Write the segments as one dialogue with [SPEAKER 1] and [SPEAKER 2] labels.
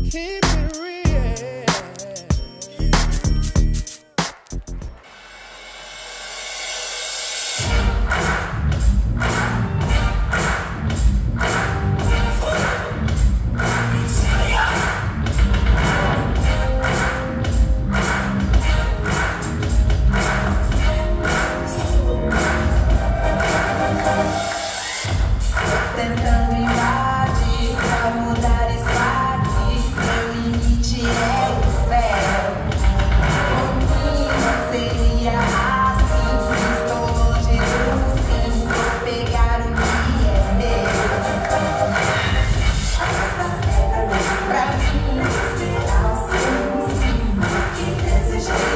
[SPEAKER 1] Keep it real.
[SPEAKER 2] Tentando invadir pra mudar isso aqui. Meu limite é o céu. Não seria assim. Estou longe do fim. Vou pegar o que é meu. Pra mim, esperar o seu sim. Que desejei.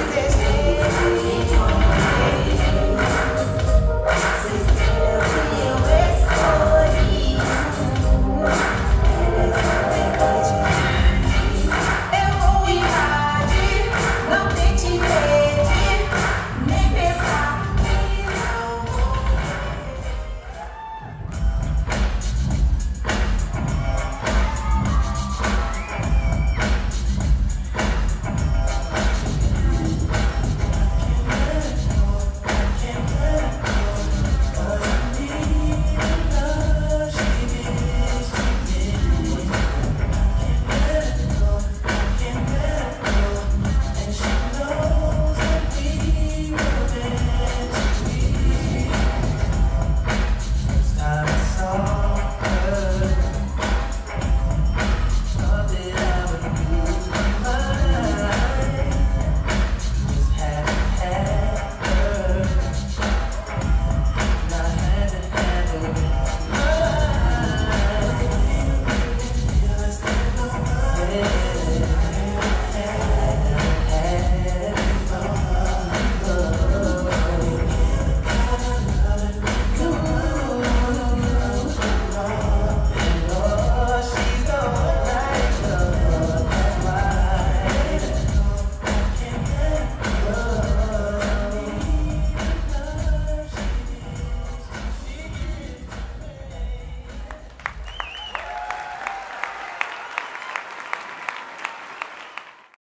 [SPEAKER 2] Yeah.